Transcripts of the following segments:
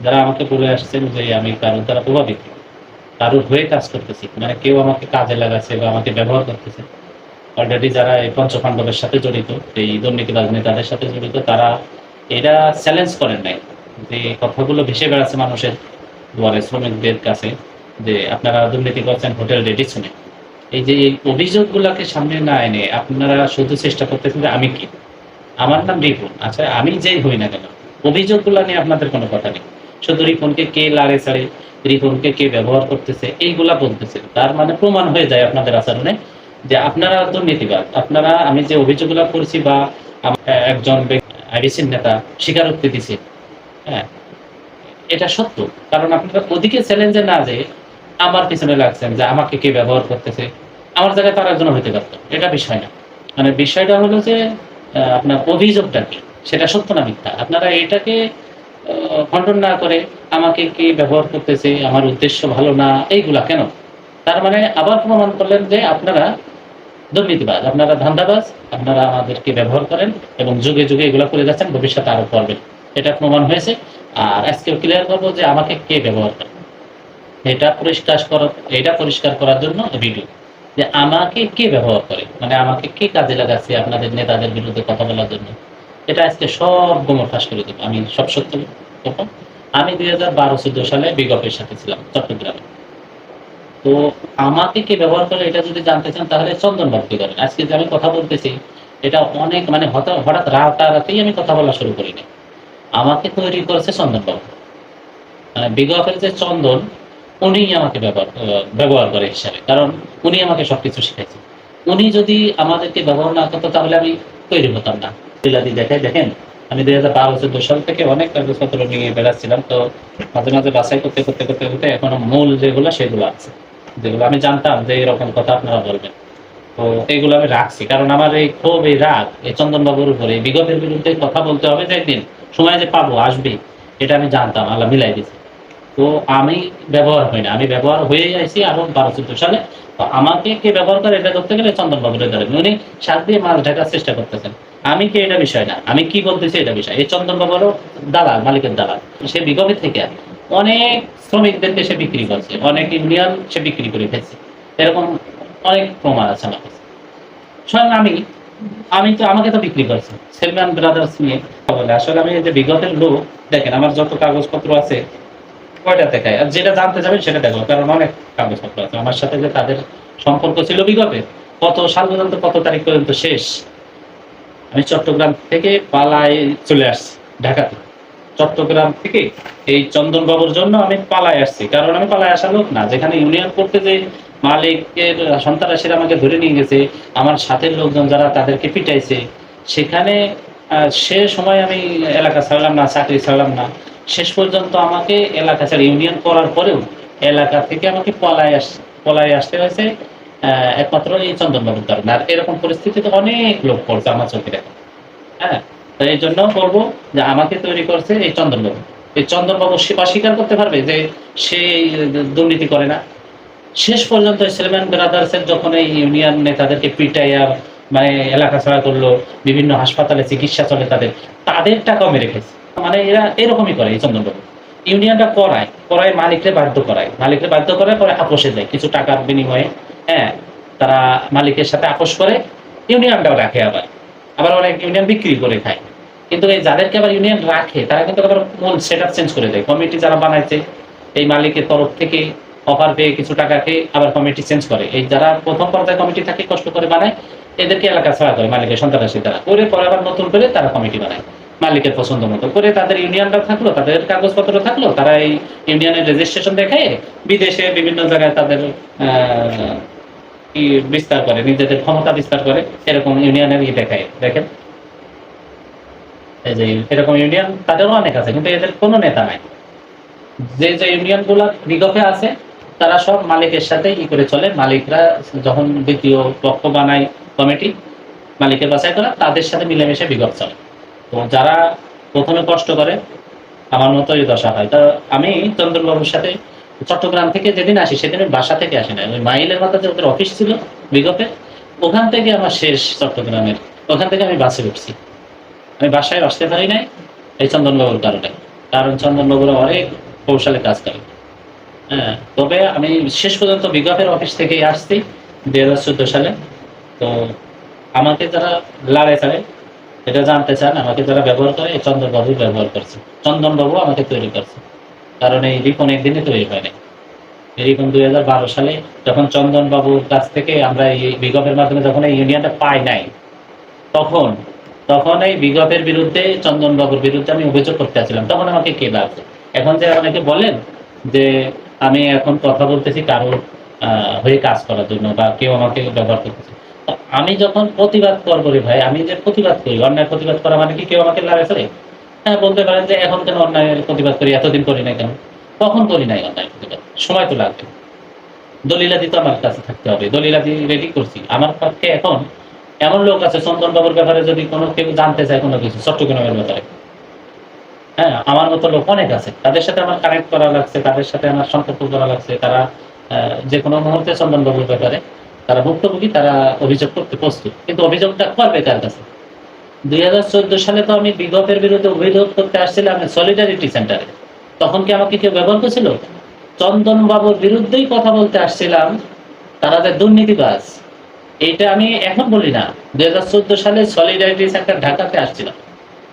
যারা আমাকে বলে আসছেন যে আমি কারোর দ্বারা প্রভাবিত, কারোর হয়ে কাজ করতেছি, মানে কেউ আমাকে কাজে লাগাচ্ছে বা আমাকে ব্যবহার করতেছে। অলরেডি যারা এই পঞ্চপাণ্ডবের সাথে জড়িত, এই দুর্নীতিবাজ নেতাদের সাথে জড়িত, তারা এটা চ্যালেঞ্জ করেন নাই। যে কথাগুলো ভেসে বেড়াচ্ছে মানুষের দুয়ারে, শ্রমিকদের কাছে, যে আপনারা দুর্নীতি করছেন হোটেল রেডিসনে। এই যে এই অভিযোগগুলাকে সামনে না এনে আপনারা শুধু চেষ্টা করতেছেন যে আমি কি, আমার নাম রিপন, আচ্ছা আমি যেই হই না কেন, অভিযোগগুলো নিয়ে আপনাদের কোনো কথা নেই। শুধু রিপনকে কে লাড়ে ছাড়ে, রিপনকে কে ব্যবহার করতেছে, এইগুলা বলতেছে। তার মানে প্রমাণ হয়ে যায় আপনাদের আচরণে যে আপনারা দুর্নীতিবাদ। আপনারা, আমি যে অভিযোগগুলো করছি বা একজন আইডিসির নেতা স্বীকারোক্তি দিছে, হ্যাঁ, এটা সত্য। কারণ আপনারা ওদিকে চ্যালেঞ্জে না যে আমার পিছনে লাগছেন যে আমাকে কে ব্যবহার করতেছে, আমার জায়গায় তার একজন হইতে পারত, এটা বিষয় না। মানে বিষয়টা হলো যে আপনার অভিযোগটা কি, সেটা সত্য না মিথ্যা। আপনারা এটাকে খণ্ডন না করে আমাকে কে ব্যবহার করতেছে, আমার উদ্দেশ্য ভালো না, এইগুলা কেন? তার মানে আবার প্রমাণ করলেন যে আপনারা দুর্নীতিবাজ, আপনারা ধান্দাবাজ, আপনারা আমাদেরকে ব্যবহার করেন এবং যুগে যুগে এগুলো করে যাচ্ছেন, ভবিষ্যতে আরো করবেন। এটা প্রমাণ হয়েছে। আর আজকেও ক্লিয়ার করবো যে আমাকে কে ব্যবহার করে, এটা পরিষ্কার করার জন্য ভিডিও, যে আমাকে কে ব্যবহার করে, মানে আমাকে কে কাজে লাগাচ্ছে আপনাদের নেতাদের বিরুদ্ধে কথা বলার জন্য। এটা আজকে সব গোমর ফাঁস করে দেবো, আমি সব সত্য বলবো। আমি 2012-14 সালে বিগপের সাথে ছিলাম চট্টগ্রামে। তো আমাকে কে ব্যবহার করে এটা যদি জানতে চান তাহলে চন্দন বাবুকে করেন। আজকে যে আমি কথা বলতেছি, এটা অনেক মানে হঠাৎ রাতারাতেই আমি কথা বলা শুরু করিনি। আমাকে তৈরি করেছে চন্দন বাবু। মানে বিগপের যে চন্দন, উনিই আমাকে ব্যবহার করে হিসাবে, কারণ উনি আমাকে সবকিছু শিখাইছে। উনি যদি আমাদেরকে ব্যবহার না করতো তাহলে আমি তৈরি হতাম না। বিলাদি দেখে দেখেন, আমি 2012-14 সাল থেকে অনেক কাগজপত্র নিয়ে বেড়াচ্ছিলাম। তো মাঝে মাঝে বাছাই করতে করতে করতে করতে এখনো মূল যেগুলো সেগুলো আছে, যেগুলো আমি জানতাম যে এরকম কথা আপনারা বলবেন। তো এইগুলো আমি রাখছি, কারণ আমার এই ক্ষোভ, এই রাগ এই চন্দনবাবুর উপরে, এই বিগতের বিরুদ্ধে কথা বলতে হবে যে একদিন সময় যে পাবো আসবে, এটা আমি জানতাম, আল্লাহ মিলাই দিয়েছে। তো আমি ব্যবহার হই না, আমি ব্যবহার হয়ে আইছি আরো 12-14 সালে। তো আমাকে কে ব্যবহার করে এটা ধরতে গেলে চন্দন বাবুরে ধরেন, উনি শাক দিয়ে মাছ ঢাকার চেষ্টা করতেছেন। আমি কে এটা বিষয় না, আমি কি বলতেছি এটা বিষয়। এই চন্দন বাবুরও দালাল, মালিকের দালাল। সে বিগত থেকে অনেক শ্রমিকদেরকে সে বিক্রি করছে, অনেক ইউনিয়ন সে বিক্রি করে ফেলছে। এরকম অনেক প্রমাণ আছে আমার কাছে। স্বয়ং আমি তো, আমাকে তো বিক্রি করছে সেলমান ব্রাদার্স নিয়ে বলে। আসলে আমি যে বিগতের লোক, দেখেন আমার যত কাগজপত্র আছে কয়টা দেখায়, আর যেটা জানতে যাবেন সেটা দেখো, কারণ অনেক কাগজপত্র আছে আমার সাথে যে তাদের সম্পর্ক ছিল বিগতে, কত সাল পর্যন্ত, কত তারিখ পর্যন্ত শেষ। আমি চট্টগ্রাম থেকে পালায় চলে আসছি ঢাকাতে। চট্টগ্রাম থেকে এই চন্দন বাবুর জন্য আমি পালায় আসছি, কারণ আমি পালায় আসা লোক না। যেখানে ইউনিয়ন করতে যে মালিকের সন্ত্রাসীরা আমাকে ধরে নিয়ে গেছে, আমার সাথের লোকজন যারা তাদেরকে পিটাইছে, সেখানে সে সময় আমি এলাকা ছাড়লাম না, চাকরি ছাড়লাম না। শেষ পর্যন্ত আমাকে এলাকা ছাড়া, ইউনিয়ন করার পরেও এলাকা থেকে আমাকে পলায় আসতে হয়েছে একমাত্র এই চন্দনবাবুর কারণে। আর এরকম পরিস্থিতিতে অনেক লোক পড়ছে আমার চোখে দেখা। হ্যাঁ, তো এই জন্য বলবো যে আমাকে তৈরি করছে এই চন্দনবাবু। এই চন্দনবাবু সে অস্বীকার করতে পারবে যে সে দুর্নীতি করে না? শেষ পর্যন্ত সেলমান ব্রাদার্সের যখন এই ইউনিয়ন নেতাদেরকে পিটাইয়া মানে এলাকা ছাড়া করলো, বিভিন্ন হাসপাতালে চিকিৎসা চলে তাদের টাকাও মেরে খেয়েছে। মানে এরা এরকমই করে এই চন্দনবাবু। ইউনিয়নটা করায় মালিকরে বাধ্য করে, পরে আপোষে যায় কিছু টাকার বিনিময়ে। হ্যাঁ, তারা মালিকের সাথে আপোষ করে, ইউনিয়নটাও রাখে। আবার আবার অনেক ইউনিয়ন বিক্রি করে খায়। কিন্তু এই যাদেরকে আবার ইউনিয়ন রাখে তারা কিন্তু আবার মূল সেটআপ চেঞ্জ করে দেয়। কমিটি যারা বানাইছে এই মালিকের তরফ থেকে অফার পেয়ে কিছু টাকা খেয়ে আবার কমিটি চেঞ্জ করে। এই যারা প্রথম পর্যায়ে কমিটি থাকে কষ্ট করে বানায়, এদেরকে এলাকা ছাড়া করে মালিকের সন্ত্রাসী তারা করে, পরে আবার নতুন করে তারা কমিটি বানায় মালিকের পছন্দ মতো করে। তাদের ইউনিয়নটা থাকলো, তাদের কাগজপত্র থাকলো, তারা এই ইউনিয়নের রেজিস্ট্রেশন দেখায় বিদেশে বিভিন্ন জায়গায় তাদের বিস্তার করে, নিজেদের ক্ষমতা বিস্তার করে। এরকম ইউনিয়নের দেখায়। দেখেন এই যে এরকম ইউনিয়ন তাদেরও অনেক আছে, কিন্তু এদের কোনো নেতা নাই। যে যে ইউনিয়ন গুলা বিগফে আছে তারা সব মালিকের সাথে করে চলে। মালিকরা যখন দ্বিতীয় পক্ষ বানায় কমিটি, মালিকের বাছাই করা, তাদের সাথে মিলেমিশে বিগফ চলে। তো যারা প্রথমে কষ্ট করে আমার মতো এই দশা হয়। তো আমি চন্দনবাবুর সাথে চট্টগ্রাম থেকে যেদিন আসি সেদিন বাসা থেকে আসি না, ওই মাইলের মাথা যে ওদের অফিস ছিল বিগফে, ওখান থেকে আমার শেষ চট্টগ্রামের, ওখান থেকে আমি বাসে উঠছি। আমি বাসায় আসতে পারি নাই এই চন্দনবাবুর কারণে। কারণ চন্দনবাবুরা অনেক কৌশলে কাজ করে। হ্যাঁ, তবে আমি শেষ পর্যন্ত বিজ্ঞাপের অফিস থেকেই আসছি 2014 সালে। তো আমাকে যারা লাড়ে চাড়ে এটা জানতে চান, আমাকে যারা ব্যবহার করে এই চন্দনবাবু ব্যবহার করছে, চন্দনবাবু আমাকে তৈরি করছে। কারণ এই রিপন একদিনে তৈরি হয় নাই। এই রিপন 2012 সালে যখন চন্দনবাবুর কাছ থেকে আমরা এই বিজ্ঞাপের মাধ্যমে যখন এই ইউনিয়নটা পাই নাই, তখন তখন এই বিজ্ঞাপের বিরুদ্ধে চন্দনবাবুর বিরুদ্ধে আমি অভিযোগ করতে আসছিলাম। তখন আমাকে কে লাগছে? এখন যে অনেকে বলেন যে আমি এখন কথা বলতেছি কারোর হয়ে কাজ করার জন্য, বা কেউ আমাকে ব্যবহার করতেছে। তো আমি যখন প্রতিবাদ করবো রে ভাই, আমি যে প্রতিবাদ করি, অন্যায় প্রতিবাদ করা মানে কি কেউ আমাকে লাগাই ফেলে? হ্যাঁ, বলতে পারেন যে এখন কেন অন্যায়ের প্রতিবাদ করি, এতদিন করি নাই কেন? কখন করি নাই অন্যায় প্রতিবাদ? সময় তো লাগবে। দলিলাদি তো আমার কাছে থাকতে হবে, দলিলাদি রেডি করছি। আমার পক্ষে এখন এমন লোক আছে চন্দনবাবুর ব্যাপারে যদি কোনো কেউ জানতে চায় কোনো কিছু, চট্টগ্রামের ব্যাপারে, হ্যাঁ, আমার মতো লোক অনেক আছে, তাদের সাথে আমার কানেক্ট করা লাগছে, তাদের সাথে আমার সম্পর্ক করা লাগছে। তারা যে কোনো মুহূর্তে চন্দনবাবুর ব্যাপারে তারা ভুক্তভোগী, তারা অভিযোগ করতে প্রস্তুত। কিন্তু অভিযোগটা করবে কার কাছে? 2014 সালে তো আমি বিগতের বিরুদ্ধে অভিযোগ করতে আসছিলাম সলিডারিটি সেন্টারে। তখন কি আমাকে কেউ ব্যবহার করেছিল? চন্দনবাবুর বিরুদ্ধেই কথা বলতে আসছিলাম, তারা যে দুর্নীতিবাজ, এইটা আমি এখন বলি না। 2014 সালে সলিডারিটি সেন্টার ঢাকাতে আসছিলাম,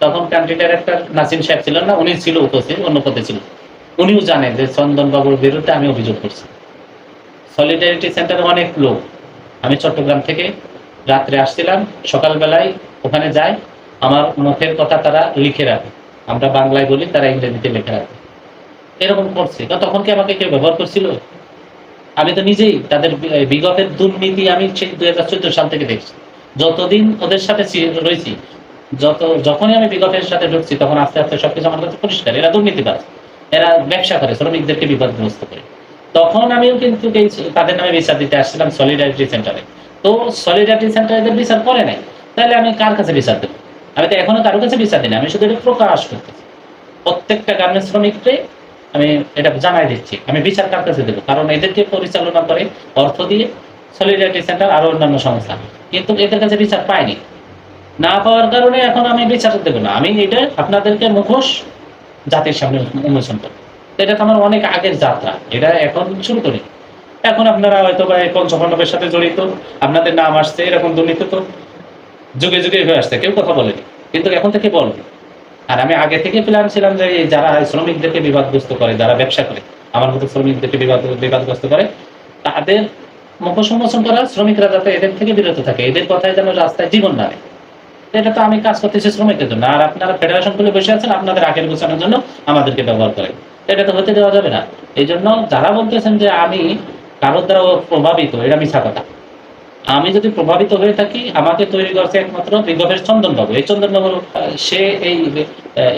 তখন কান্ট্রি ডাইরেক্টর নাসিম সাহেব ছিলেন না, উনি ছিল উপস্থিত, অন্য পদে ছিল। উনিও জানেন যে চন্দনবাবুর বিরুদ্ধে আমি অভিযোগ করছি। সলিডারিটি সেন্টারে অনেক লোক, আমি চট্টগ্রাম থেকে রাত্রে আসছিলাম, সকালবেলায় ওখানে যাই, আমার মুখের কথা তারা লিখে রাখে, আমরা বাংলায় বলি, তারা ইংরেজিতে লিখে রাখে। এরকম করছে। তখন কি আমাকে কেউ ব্যবহার করছিল? আমি তো নিজেই তাদের বিগতের দুর্নীতি আমি সেই 2014 সাল থেকে দেখছি। যতদিন ওদের সাথে রয়েছি, যখনই আমি বিগতের সাথে ঢুকছি, তখন আস্তে আস্তে সবকিছু আমার কাছে পরিষ্কার। এরা দুর্নীতিবাজ, এরা ব্যবসা করে, শ্রমিকদেরকে বিপদগ্রস্ত করে। তখন আমিও কিন্তু তাদের নামে বিচার দিতে আসছিলাম সলিডারিটি সেন্টারে। তো সলিডারিটি সেন্টার এদের বিচার করে নাই, তাহলে আমি কার কাছে বিচার দেবো? আমি তো এখনো কারোর কাছে বিচার দিই না, আমি শুধু এটা প্রকাশ করতেছি। প্রত্যেকটা গার্মেন্টস শ্রমিককে আমি এটা জানাই দিচ্ছি, আমি বিচার কার কাছে দেবো? কারণ এদেরকে পরিচালনা করে অর্থ দিয়ে সলিডারিটি সেন্টার আরো অন্যান্য সংস্থা, কিন্তু এদের কাছে বিচার পাইনি। না পাওয়ার কারণে এখন আমি বিচার দেবো না, আমি এটা আপনাদেরকে মুখোশ জাতির সামনে উন্মোচন করবো। এটা তো আমার অনেক আগের যাত্রা, এটা এখন শুরু করি। এখন আপনারা হয়তো বা পঞ্চপাণ্ডবের সাথে জড়িত, আপনাদের নাম আসছে, এরকম দুর্নীতি তো যুগে যুগে হয়ে আসছে, কেউ কথা বলেনি, কিন্তু এখন থেকে বলবে। আর আমি আগে থেকে প্ল্যান ছিলাম যে যারা শ্রমিকদেরকে বিবাদগ্রস্ত করে, যারা ব্যবসা করে, আমার মতো শ্রমিকদেরকে বিবাদগ্রস্ত করে, তাদের মুখোশ উন্মোচন করা, শ্রমিকরা যাতে এদের থেকে বিরত থাকে, এদের কথায় যেন রাস্তায় জীবন না নেয়। এটা তো আমি কাজ করতেছি শ্রমিকদের জন্য, আর আপনারা ফেডারেশন খুলে বসে আছেন আপনাদের আখের গোছানোর জন্য আমাদেরকে ব্যবহার করেন। এটা তো হতে দেওয়া যাবে না। এই জন্য যারা বলতেছেন যে আমি কারোর দ্বারা প্রভাবিত, এটা মিথ্যা কথা। আমি যদি প্রভাবিত হয়ে থাকি, আমাকে তৈরি করছে একমাত্র বিজ্ঞাপের চন্দনবাবু। এই চন্দনবাবু সে এই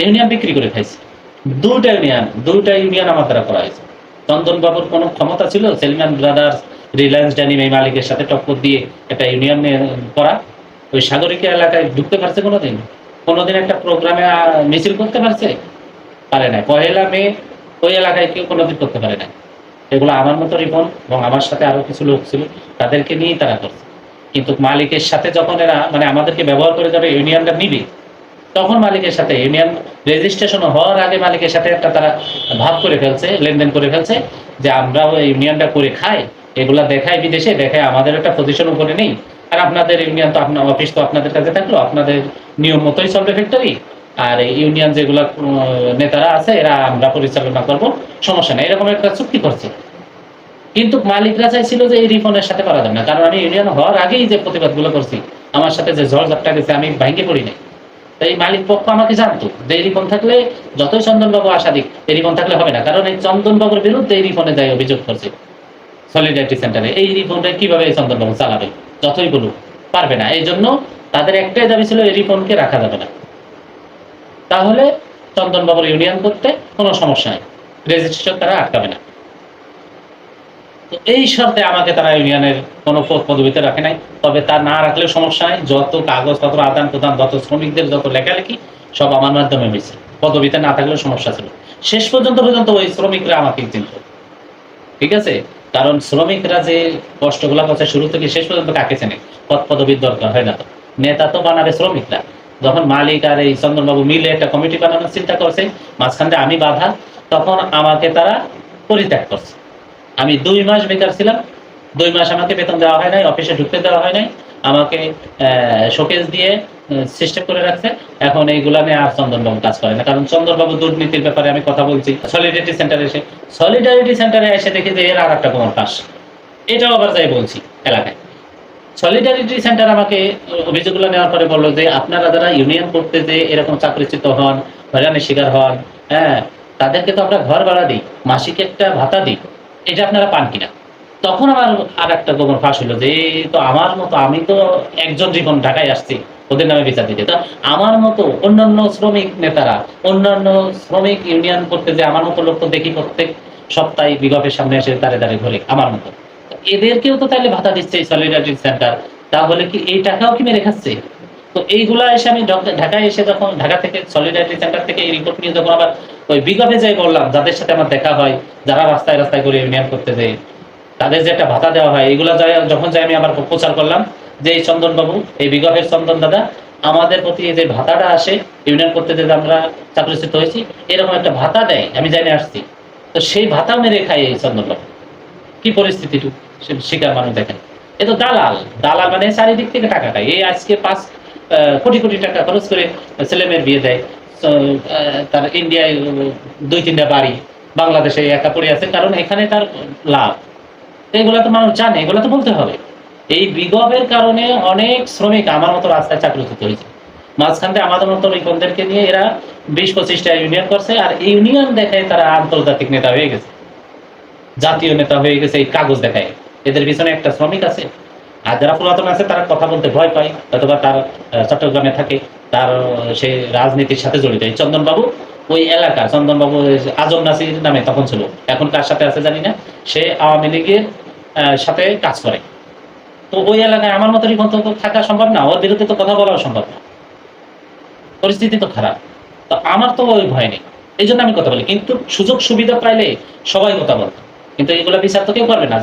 ইউনিয়ন বিক্রি করে খাইছে, দুইটা ইউনিয়ন আমার দ্বারা করা হয়েছে। চন্দনবাবুর কোনো ক্ষমতা ছিল সেলম্যান ব্রাদার্স, রিলায়েন্স ডেনিম এই মালিকের সাথে টক্কর দিয়ে একটা ইউনিয়ন করা? ওই সাগরিকা এলাকায় ঢুকতে পারছে কোনোদিন? কোনোদিন একটা প্রোগ্রামে মিছিল করতে পারছে? পারে না। 1 মে ওই এলাকায় কেউ কোনোদিন করতে পারে না। এগুলো আমার মতো রিপন এবং আমার সাথে আরো কিছু লোক ছিল, তাদেরকে নিয়েই তারা করছে। কিন্তু মালিকের সাথে যখন এরা মানে আমাদেরকে ব্যবহার করে যাবে, ইউনিয়নটা নিবে, তখন মালিকের সাথে ইউনিয়ন রেজিস্ট্রেশন হওয়ার আগে মালিকের সাথে একটা তারা ভাব করে ফেলছে, লেনদেন করে ফেলছে, যে আমরা ওই ইউনিয়নটা করে খাই, এগুলা দেখায় বিদেশে, দেখায় আমাদের একটা পজিশন উপরে নেই। আর আপনাদের ইউনিয়ন তো আপনার অফিস তো আপনাদের কাছে থাকলো, আপনাদের নিয়ম মতোই চলবে ফ্যাক্টরি, আর ইউনিয়ন যেগুলা নেতারা আছে এরা আমরা পরিচালনা করবো, সমস্যা নেই, এরকম একটা চুক্তি করছে। কিন্তু মালিকরা চাইছিল যে এই রিফনের সাথে পারা যাবে না, কারণ আমি ইউনিয়ন হওয়ার আগেই যে প্রতিবাদগুলো করছি, আমার সাথে যে ঝড় ঝাপটা গেছে, আমি ভেঙে পড়ি নাই। তাই মালিক পক্ষ আমাকে জানতো যে এই রিফন থাকলে, যতই চন্দনবাবু আশা দিক, এই রিফন থাকলে হবে না, কারণ এই চন্দনবাবুর বিরুদ্ধে এই রিফনে যাই অভিযোগ করছে সলিডারিটি সেন্টারে। এই রিফনটা কিভাবে এই চন্দনবাবু চালাবে? যতই বলুক পারবে না। এই জন্য তাদের একটাই দাবি ছিল, এই রিফনকে রাখা যাবে না, তাহলে চন্দনবাবুর ইউনিয়ন করতে কোনো সমস্যা নেই, রেজিস্ট্রেশন তারা আটকাবে না। তো এই শর্তে আমাকে তারা ইউনিয়নের কোনো পদবিতে রাখে নাই। তবে তা না রাখলেও সমস্যা নাই, যত কাগজপত্র আদান প্রদান, যত শ্রমিকদের যত লেখালেখি, সব আমার মাধ্যমে হয়েছে। পদবিতে না থাকলেও সমস্যা ছিল। শেষ পর্যন্ত ওই শ্রমিকরা আমাকে চিনত, ঠিক আছে? কারণ শ্রমিকরা যে কষ্টগুলা করছে শুরু থেকে শেষ পর্যন্ত কাকে চেনে? পদ পদবীর দরকার হয় না তো, নেতা তো বানাবে শ্রমিকরা। যখন মালিক আর এই চন্দনবাবু মিলে একটা কমিটি বানানোর চিন্তা করছে, মাঝখানে আমি বাধা, তখন আমাকে তারা পরিত্যাগ করছে। আমি 2 মাস বেকার ছিলাম, 2 মাস আমাকে বেতন দেওয়া হয় নাই, অফিসে ঢুকতে দেওয়া হয় নাই, আমাকে শোকেস দিয়ে সিস্টেম করে রাখছে। এখন এইগুলা নিয়ে আর চন্দনবাবু কাজ করে না, কারণ চন্দনবাবু দুর্নীতির ব্যাপারে আমি কথা বলছি। সলিডারিটি সেন্টারে এসে দেখি যে এর আর একটা কোনো কাজ, এটাও আবার যাই বলছি এলাকায়। সলিডারিটি সেন্টার আমাকে অভিযোগগুলো নেওয়ার পরে বললো যে আপনারা যারা ইউনিয়ন করতে যে এরকম চাকরিচ্যুত হন, হয়রানির শিকার হন, হ্যাঁ, তাদেরকে তো আমরা ঘর ভাড়া দিই, মাসিক একটা ভাতা দিই, এটা আপনারা পান কিনা। তখন আমার আর একটা গোপন ফাঁস হলো যে তো আমার মতো, আমি তো একজন জীবন ঢাকায় আসছি ওদের নামে বিচার দিতে, তো আমার মতো অন্যান্য শ্রমিক নেতারা, অন্যান্য শ্রমিক ইউনিয়ন করতে যে আমার মতো লোক তো দেখি প্রত্যেক সপ্তাহে বিগপের সামনে এসে দাঁড়িয়ে দাঁড়িয়ে ঘরে আমার মতো, এদেরকেও তো তাহলে ভাতা দিচ্ছে এই সলিডারিটি সেন্টার, তাহলে কি এই টাকাও কি মেরে খাচ্ছে? তো এইগুলা এসে আমি ঢাকায় এসে যখন ঢাকা থেকে সলিডারিটি সেন্টার থেকে এই রিপোর্ট নিয়ে যখন আবার ওই বিগপে যাই বললাম, যাদের সাথে আমার দেখা হয়, যারা রাস্তায় রাস্তায় করে ইউনিয়ন করতে যায়, তাদের যে একটা ভাতা দেওয়া হয়, এগুলা যখন যাই আমি আবার প্রচার করলাম যে এই চন্দনবাবু, এই বিগপের চন্দন দাদা, আমাদের প্রতি যে ভাতাটা আসে ইউনিয়ন করতে যে আমরা চাকরিচ্যুত হয়েছি, এরকম একটা ভাতা দেয়, আমি জানি আসছি, তো সেই ভাতা মেরে খাই এই চন্দনবাবু। কি পরিস্থিতি শিকার মানুষ দেখেন, এ তো দালাল, দালাল মানে চারিদিক থেকে টাকা খায়। এই আজকে 5 কোটি কোটি টাকা খরচ করে ছেলে মেয়ের বিয়ে দেয়, তার ইন্ডিয়ায় 2-3টা বাড়ি, বাংলাদেশে একা পড়ে আছে, কারণ এখানে তার লাভ। এগুলা তো মানুষ জানে, এগুলা তো বলতে হবে। এই বিগপের কারণে অনেক শ্রমিক আমার মতো রাস্তায় চাকরিচ্যুত হয়েছে। মাঝখানে আমাদের মতো রিপনদেরকে নিয়ে এরা 20-25টা ইউনিয়ন করছে, আর ইউনিয়ন দেখায় তারা আন্তর্জাতিক নেতা হয়ে গেছে, জাতীয় নেতা হয়ে গেছে এই কাগজ দেখায়। এদের পিছনে একটা শ্রমিক আছে, আর যারা পুরাতন আছে তারা কথা বলতে ভয় পায়, অথবা তার চট্টগ্রামে থাকে, তার সে রাজনীতির সাথে জড়িত। এই চন্দনবাবু ওই এলাকা, চন্দনবাবু আজম নাসির নামে তখন ছিল, এখন কার সাথে আছে জানি না, সে আওয়ামী লীগের সাথে কাজ করে। তো ওই এলাকায় আমার মতো রিপন তো থাকা সম্ভব না, ওর বিরুদ্ধে তো কথা বলাও সম্ভব না, পরিস্থিতি তো খারাপ। তো আমার তো ওই ভয় নেই, এই জন্য আমি কথা বলি। কিন্তু সুযোগ সুবিধা পাইলে সবাই কথা বলতো, কিন্তু এগুলো বিচার তো কেউ করবে না।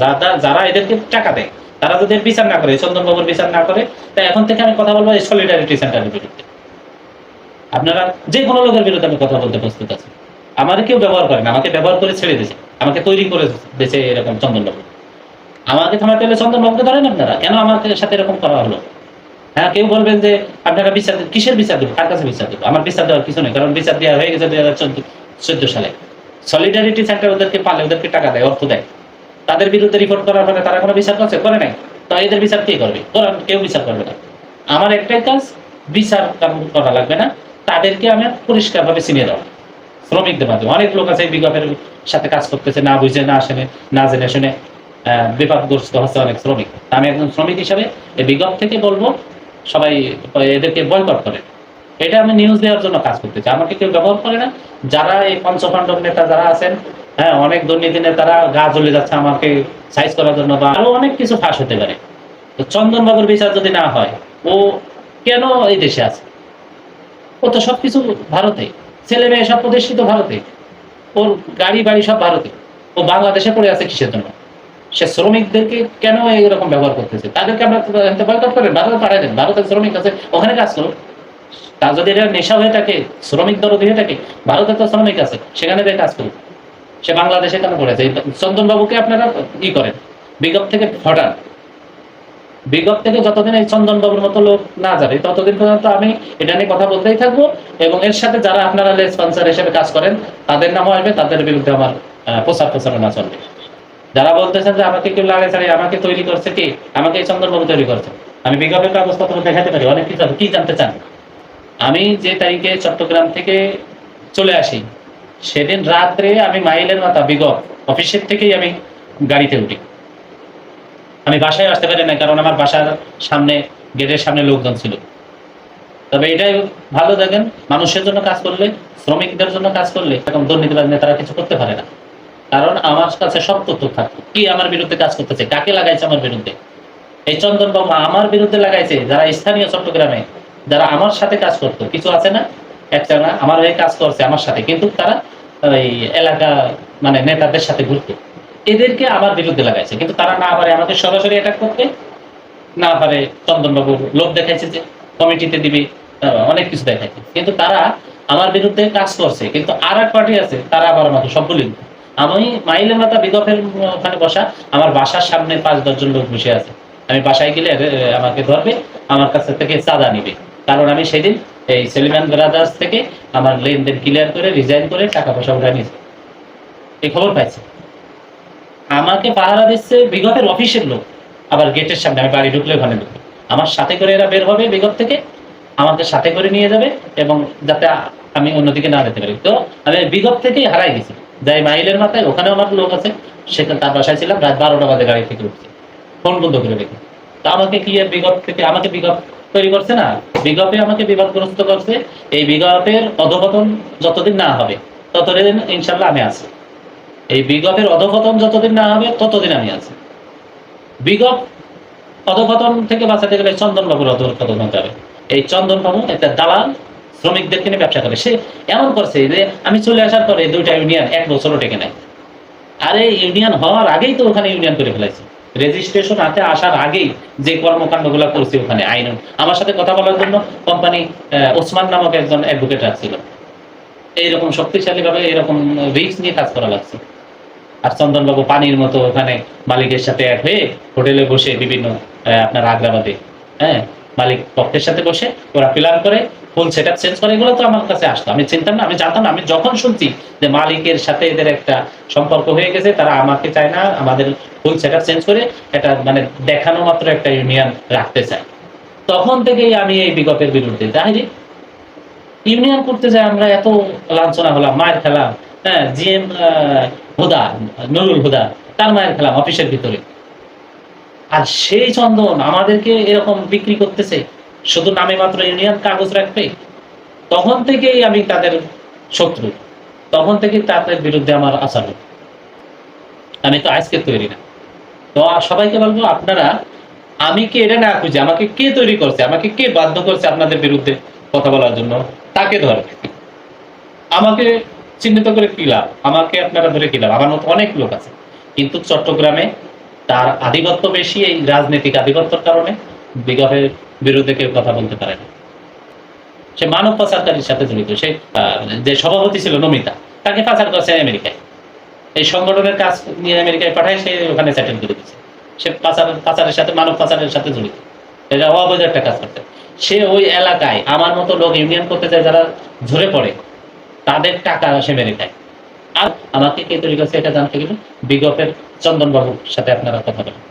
যারা এদেরকে টাকা দেয়, তারা যদি এর বিচার না করে, চন্দনবাবুর বিচার না করে, তাই এখন থেকে আমি কথা বলবো এই সলিডারিটি সেন্টারের বিরুদ্ধে। আপনারা যে কোনো লোকের বিরুদ্ধে আমি কথা বলতে প্রস্তুত আছি। আমার কেউ ব্যবহার করে না, আমাকে ব্যবহার করে ছেড়ে দিয়েছে, আমাকে তৈরি করে দিয়েছে এরকম চন্দনবাবু। আমাকে থামাতে হলে চন্দনবাবুকে ধরেন আপনারা, কেন আমার সাথে এরকম করা হলো? হ্যাঁ, কেউ বলবেন যে আপনারা বিচার, কিসের বিচার দেবো, কার কাছে বিচার দেবো? আমার বিচার দেওয়ার কিছু নেই, কারণ বিচার দেওয়া হয়ে গেছে 2014 সালে। সলিডারিটি সেন্টার ওদেরকে পালে, ওদেরকে টাকা দেয়, অর্থ দেয়, তাদের বিরুদ্ধে রিপোর্ট করার পরে তারা কোনো বিচার করছে, করে নাই। তো এদের বিচার কে করবে? কেউ বিচার করবে না। আমার একটাই কাজ, বিচার করা লাগবে না, তাদেরকে আমি পরিষ্কারভাবে চিনিয়ে দেওয়া। শ্রমিকদের মাধ্যমে অনেক লোক আছে বিগপের সাথে কাজ করতেছে, না বুঝে, না আসেনে, না জেনে শুনে বিপদগ্রস্ত হচ্ছে অনেক শ্রমিক। আমি একজন শ্রমিক হিসাবে এই বিগপ থেকে বলবো সবাই এদেরকে বয়কট করে। এটা আমি নিউজ দেওয়ার জন্য কাজ করতেছি, আমাকে কেউ ব্যবহার করে না। যারা এই পঞ্চপাণ্ডব নেতা যারা আছেন, হ্যাঁ, অনেক দুর্নীতি নেতারা গা জ্বলে যাচ্ছে আমাকে সাইজ করার জন্য, বা আরো অনেক কিছু ফাঁস হতে পারে। তো চন্দনবাবুর বিচার যদি না হয়, ও কেন এই দেশে আছে? ও তো সবকিছু ভারতে, ছেলে মেয়ে সব প্রতিষ্ঠিত ভারতে, ওর গাড়ি বাড়ি সব ভারতে, ও বাংলাদেশে পড়ে আছে কিসের জন্য? সে শ্রমিকদেরকে কেন এইরকম ব্যবহার করতেছে? তাদেরকে আমরা বয়কট করেন, ভারতে পাঠাই দেন, ভারতের শ্রমিক আছে, ওখানে কাজ করুন। তার যদি এটা নেশা হয়ে থাকে, শ্রমিক দরদ হয়ে থাকে, ভারতে তো শ্রমিক আছে, সেখানে দিয়ে কাজ করুন। সে বাংলাদেশে কেন পড়েছে? চন্দনবাবুকে আপনারা করেন, বিগপ থেকে হঠাৎ, বিগপ থেকে যতদিন এই চন্দনবাবুর মতো লোক না যাবে, ততদিন পর্যন্ত আমি এটা নিয়ে কথা বলতেই থাকবো। এবং এর সাথে যারা আপনারা স্পন্সর হিসেবে কাজ করেন, তাদের নামও আসবে, তাদের বিরুদ্ধে আমার প্রচারণা চলবে। যারা বলতেছেন যে আমাকে কেউ লাগাই ছাড়ি, আমাকে তৈরি করছে কি? আমাকে এই চন্দনবাবু তৈরি করছে। আমি বিগপের কাগজপত্র দেখাতে পারি, অনেক কিছু। কি জানতে চান? আমি যে তারিখে চট্টগ্রাম থেকে চলে আসি, সেদিন রাত্রে আমি মাইলের মাথা বিগপ অফিসের থেকেই আমি গাড়িতে উঠি। আমি বাসায় আসতে পারি না, কারণ আমার বাসার সামনে, গেটের সামনে লোকজন ছিল। তবে এটাই ভালো, দেখেন, মানুষের জন্য কাজ করলে, শ্রমিকদের জন্য কাজ করলে এরকম দুর্নীতিবাজ নেতারা কিছু করতে পারে না। কারণ আমার কাছে সব তথ্য থাকতো, কি আমার বিরুদ্ধে কাজ করতেছে, কাকে লাগাইছে আমার বিরুদ্ধে। এই চন্দনবাবু আমার বিরুদ্ধে লাগাইছে যারা স্থানীয় চট্টগ্রামে, যারা আমার সাথে কাজ করতো, কিছু আছে না, একটা না, আমার হয়ে কাজ করছে আমার সাথে, কিন্তু তারা এই এলাকা মানে নেতাদের সাথে ঘুরতো, এদেরকে আমার বিরুদ্ধে লাগাইছে। কিন্তু তারা না পারে আমাকে সরাসরি অ্যাটাক করতে, না পারে চন্দনবাবুর লোক দেখাইছে যে কমিটিতে দিবে, অনেক কিছু দেখাইছে, কিন্তু তারা আমার বিরুদ্ধে কাজ করছে। কিন্তু আর এক পার্টি আছে, তারা আবার আমাকে সব বলে দিত। আমি মাইলের মাথা বিগফের ওখানে বসা, আমার বাসার সামনে 5-10 জন লোক বসে আছে। আমি বাসায় গেলে আমাকে ধরবে, আমার কাছে থেকে চাঁদা নিবে। কারণ আমি সেদিন এই সেলিমান ব্রাদার্স থেকে আমার লেনদেন ক্লিয়ার করে রিজাইন করে টাকা পয়সা উঠায় নিয়েছে, এই খবর পাইছে। আমাকে পাহারা দিচ্ছে বিগতের অফিসের লোক, আবার গেটের সামনে, আমি বাড়ি ঢুকলে ওখানে ঢুকবে। আমার সাথে করে এরা বের হবে বিগত থেকে, আমাকে সাথে করে নিয়ে যাবে, এবং যাতে আমি অন্যদিকে না যেতে পারি। তো আমি বিগত থেকেই হারাই গেছি, যাই মাইলের মাথায়, ওখানেও আমার লোক আছে, সেখানে তার বাসায় ছিলাম, রাত 12টা বাজে গাড়ি থেকে উঠছি, ফোন বন্ধ করে রেখে। তো আমাকে কি এর বিগত থেকে আমাকে বিগত তৈরি করছে না, বিগতে আমাকে বিপদগ্রস্ত করছে। এই বিগতের অধপতন যতদিন না হবে ততদিন ইনশাল্লাহ আমি আছি। এই বিগতের অধপতন যতদিন না হবে ততদিন আমি আছি। বিগত অধপতন থেকে বাঁচাতে গেলে চন্দন বাবুর অধপতন হতে হবে। এই চন্দন বাবু একটা দালাল, শ্রমিকদেরকে নিয়ে ব্যবসা করে। সে এমন করছে যে আমি চলে আসার পরে 2টা ইউনিয়ন 1 বছরও টেকে নাই। আরে ইউনিয়ন হওয়ার আগেই তো ওখানে ইউনিয়ন করে ফেলাইছে, রেজিস্ট্রেশন হাতে আসার আগেই যে কর্মকাণ্ডগুলো করছে ওখানে আইন। আমার সাথে কথা বলার জন্য কোম্পানি ওসমান নামক একজন অ্যাডভোকেট রাখছিল। এইরকম শক্তিশালী ভাবে এরকম রিস্ক নিয়ে কাজ করা লাগছে। আর চন্দনবাবু পানির মতো ওখানে মালিকের সাথে এক হয়ে হোটেলে বসে বিভিন্ন আপনার আগ্রাবাদে, হ্যাঁ, মালিক পক্ষের সাথে বসে ওরা প্ল্যান করে, ফুল সেট আপ চেঞ্জ করে। এগুলো তো আমার কাছে আসতো, আমি চিনতাম না, আমি জানতাম না। আমি যখন শুনছি যে মালিকের সাথে এদের একটা সম্পর্ক হয়ে গেছে, তারা আমাকে চায় না, আমাদের ফুল সেট আপ চেঞ্জ করে এটা মানে দেখানো মাত্র একটা ইউনিয়ন রাখতে চায়, তখন থেকেই আমি এই বিগতের বিরুদ্ধে যাই। ইউনিয়ন করতে যাই আমরা এত লাঞ্ছনা হলাম, মায়ের খেলাম। হ্যাঁ, জিএম হুদা, নুরুল হুদা, তার মায়ের খেলাম অফিসের ভিতরে। আর সেই চন্দন আমাদেরকে এরকম বিক্রি করতেছে, শুধু নামে মাত্র ইউনিয়ন কাগজ রাখবে। তখন থেকেই আমি তাদের শত্রু, তখন থেকেই তাদের বিরুদ্ধে আমার আচরণ। আমি তো আজকে তৈরি না। তো সবাইকে বলবো, আপনারা আমি কি এটা না খুঁজে, আমাকে কে তৈরি করছে, আমাকে কে বাধ্য করছে আপনাদের বিরুদ্ধে কথা বলার জন্য, তাকে ধরে। আমাকে চিহ্নিত করে কি লাভ, আমাকে আপনারা ধরে কি লাভ, আমার মতো অনেক লোক আছে। কিন্তু চট্টগ্রামে তার আধিপত্য বেশি, এই রাজনৈতিক আধিপত্যের কারণে বিগতের বিরুদ্ধে কেউ কথা বলতে পারে না। সে মানব পাচারকারীর সাথে জড়িত। সে যে সভাপতি ছিল নমিতা, তাকে পাচার করছে আমেরিকায়, এই সংগঠনের কাজ নিয়ে আমেরিকায় পাঠায়, সে ওখানে সেটেল করে দিচ্ছে। সে পাচারের সাথে, মানব পাচারের সাথে জড়িত, এটা অবৈধ একটা কাজ করতে। সে ওই এলাকায় আমার মতো লোক ইউনিয়ন করতে যায়, যারা ঝরে পড়ে, তাদের টাকা সে মেরে খায়। আর আমাকে কে তৈরি করছে এটা জানতে গেলে বিগতের চন্দন বাবুর সাথে আপনারা কথা বলেন।